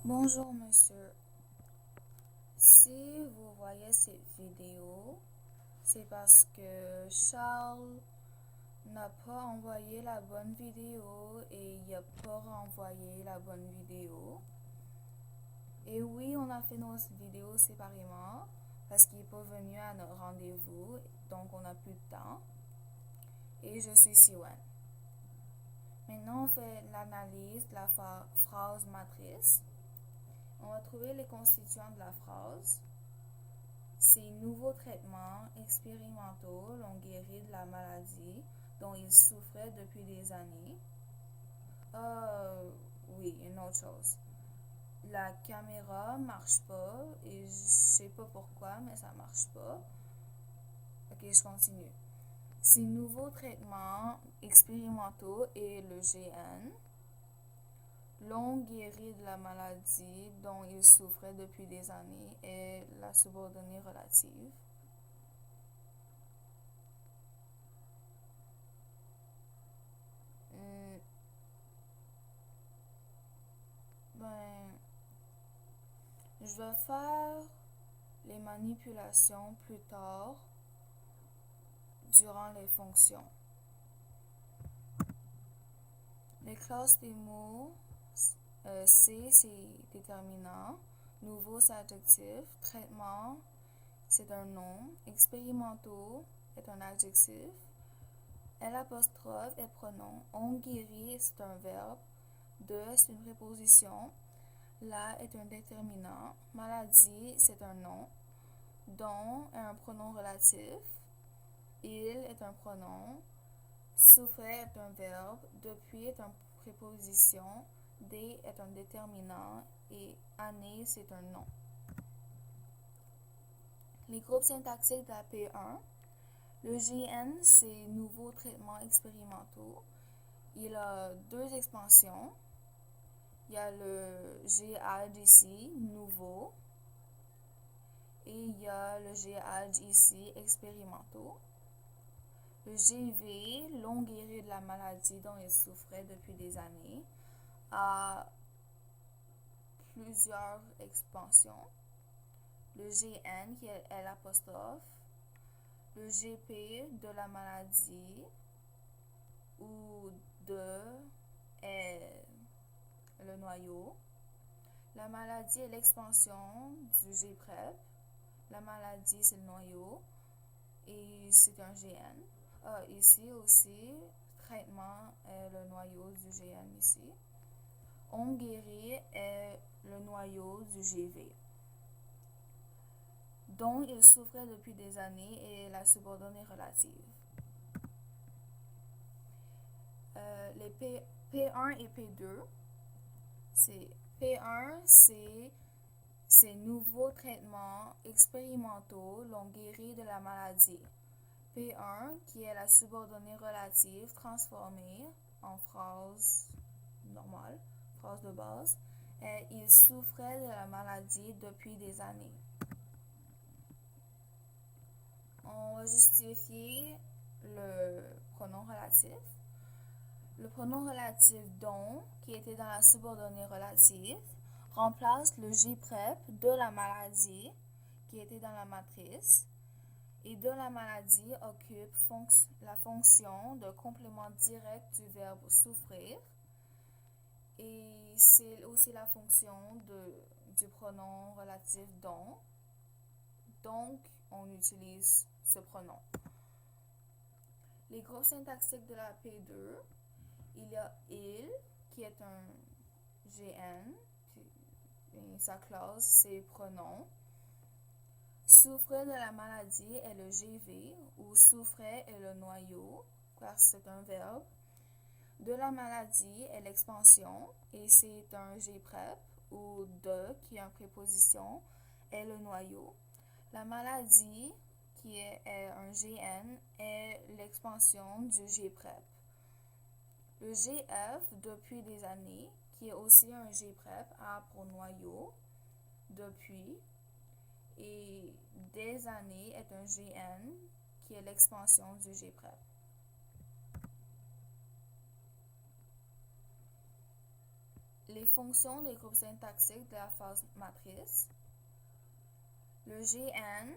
Bonjour monsieur, si vous voyez cette vidéo, c'est parce que Charles n'a pas envoyé la bonne vidéo et il n'a pas renvoyé la bonne vidéo. Et oui, on a fait nos vidéos séparément parce qu'il n'est pas venu à notre rendez-vous, donc on n'a plus de temps. Et je suis Siwan. Maintenant, on fait l'analyse de la phrase matrice. On va trouver les constituants de la phrase. Ces nouveaux traitements expérimentaux l'ont guéri de la maladie dont il souffrait depuis des années. Oui, une autre chose. La caméra marche pas et je sais pas pourquoi, mais ça marche pas. Ok, je continue. Ces nouveaux traitements expérimentaux et le GN l'ont guéri de la maladie dont il souffrait depuis des années et la subordonnée relative. Je vais faire les manipulations plus tard durant les fonctions. Les classes des mots, C c'est déterminant, nouveau c'est adjectif, traitement c'est un nom, expérimentaux est un adjectif, L' est pronom, on guérit c'est un verbe, de c'est une préposition, la est un déterminant, maladie c'est un nom, dont est un pronom relatif, il est un pronom, souffrait est un verbe, depuis est une préposition, des est un déterminant et année c'est un nom. Les groupes syntaxiques de la P1. Le GN c'est nouveaux traitements expérimentaux. Il a deux expansions. Il y a le GAD ici, nouveau. Et il y a le GAD ici, expérimentaux. Le GV, l'ont guéri de la maladie dont il souffrait depuis des années, a plusieurs expansions. Le GN, qui est L', le GP de la maladie, ou de est le noyau. La maladie est l'expansion du Gprep. La maladie, c'est le noyau. Et c'est un GN. Ici aussi, traitement est le noyau du GN ici. On guérit est le noyau du GV. Dont il souffrait depuis des années et la subordonnée relative. Les P1 et P2, c'est P1, c'est ces nouveaux traitements expérimentaux l'ont guéri de la maladie. P1, qui est la subordonnée relative transformée en phrase normale, phrase de base, et il souffrait de la maladie depuis des années. On va justifier le pronom relatif. Le pronom relatif dont, qui était dans la subordonnée relative, remplace le Gprep de la maladie, qui était dans la matrice, et de la maladie occupe la fonction de complément direct du verbe souffrir, et c'est aussi la fonction du pronom relatif dont. Donc, on utilise ce pronom. Les groupes syntaxiques de la P2, il y a il, qui est un GN, et sa classe, c'est pronom. Souffrait de la maladie est le GV, ou souffrait est le noyau, car c'est un verbe. De la maladie est l'expansion, et c'est un Gprep, ou de, qui est une préposition, est le noyau. La maladie, qui est un GN, est l'expansion du Gprep. Le GF, depuis des années, qui est aussi un Gprep, a pour noyau, depuis, et des années est un GN, qui est l'expansion du Gprep. les fonctions des groupes syntaxiques de la phase matrice. Le GN,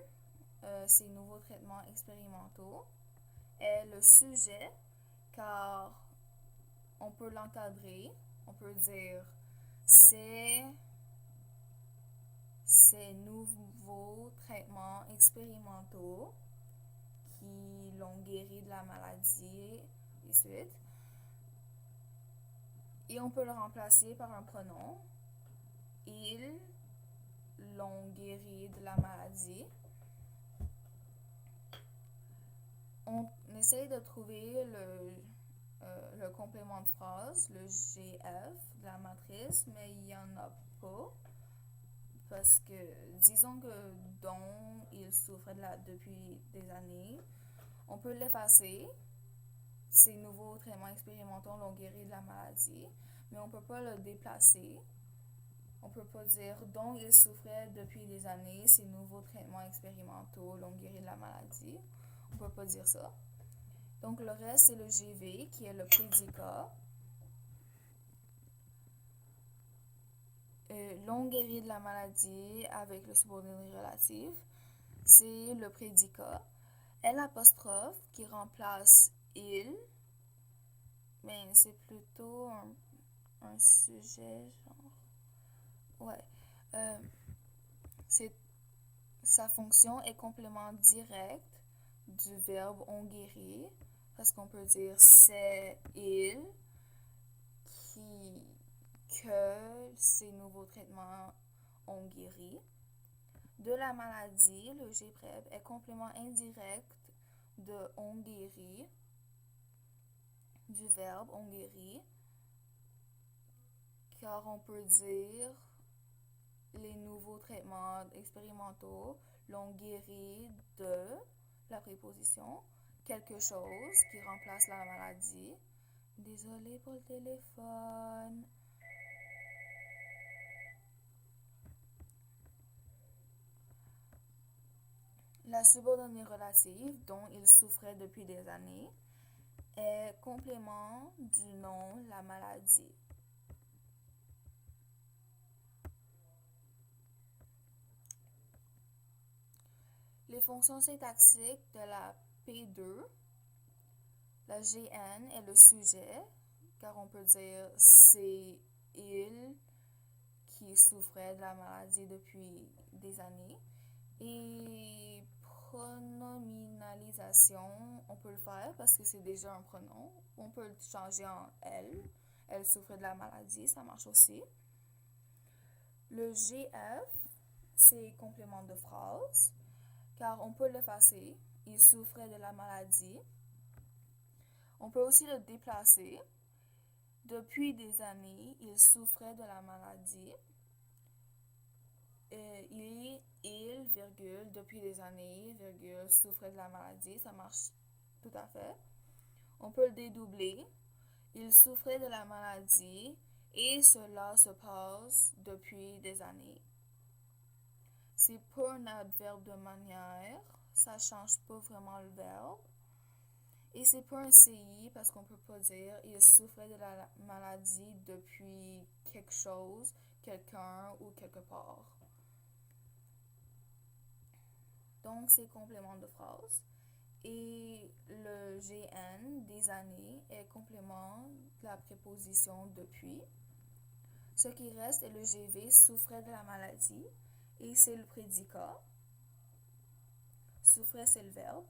ces nouveaux traitements expérimentaux, est le sujet car on peut l'encadrer, on peut dire c'est ces nouveaux traitements expérimentaux qui l'ont guéri de la maladie et suite. Et on peut le remplacer par un pronom. Ils l'ont guéri de la maladie. On essaye de trouver le complément de phrase, le GF de la matrice, mais il n'y en a pas. Parce que, disons que dont il souffrait depuis des années, on peut l'effacer. Ces nouveaux traitements expérimentaux l'ont guéri de la maladie, mais on ne peut pas le déplacer. On ne peut pas dire dont il souffrait depuis des années, ces nouveaux traitements expérimentaux l'ont guéri de la maladie. On ne peut pas dire ça. Donc le reste, c'est le GV qui est le prédicat. L'ont guéri de la maladie avec le subordonné relatif, c'est le prédicat. L'apostrophe qui remplace il, mais c'est plutôt un sujet, genre. Ouais. Sa fonction est complément direct du verbe on guéri, parce qu'on peut dire c'est il que ces nouveaux traitements ont guéri. De la maladie, le G-prep est complément indirect de on guéri, du verbe on guéri, car on peut dire les nouveaux traitements expérimentaux l'ont guéri de la préposition quelque chose qui remplace la maladie. Désolée pour le téléphone. La subordonnée relative, dont il souffrait depuis des années, est complément du nom la maladie. Les fonctions syntaxiques de la P2, la GN est le sujet, car on peut dire c'est il qui souffrait de la maladie depuis des années. Et pronominalisation, on peut le faire parce que c'est déjà un pronom. On peut le changer en elle. Elle souffrait de la maladie, ça marche aussi. Le GF, c'est complément de phrase, car on peut l'effacer. Il souffrait de la maladie. On peut aussi le déplacer. Depuis des années, il souffrait de la maladie. Il, virgule, depuis des années, virgule, souffrait de la maladie. Ça marche tout à fait. On peut le dédoubler. Il souffrait de la maladie et cela se passe depuis des années. C'est pas un adverbe de manière. Ça change pas vraiment le verbe. Et c'est pas un CI parce qu'on peut pas dire il souffrait de la maladie depuis quelque chose, quelqu'un ou quelque part. Donc, c'est complément de phrase. Et le GN des années est complément de la préposition depuis. Ce qui reste est le GV souffrait de la maladie et c'est le prédicat. Souffrait, c'est le verbe.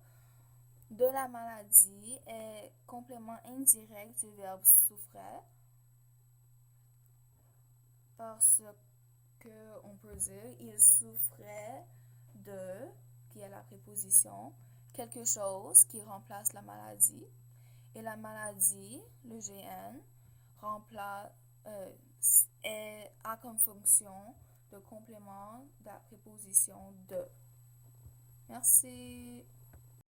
De la maladie est complément indirect du verbe souffrait parce que on peut dire il souffrait de, qui est la préposition, quelque chose qui remplace la maladie. Et la maladie, le GN, a comme fonction le complément de la préposition de. Merci.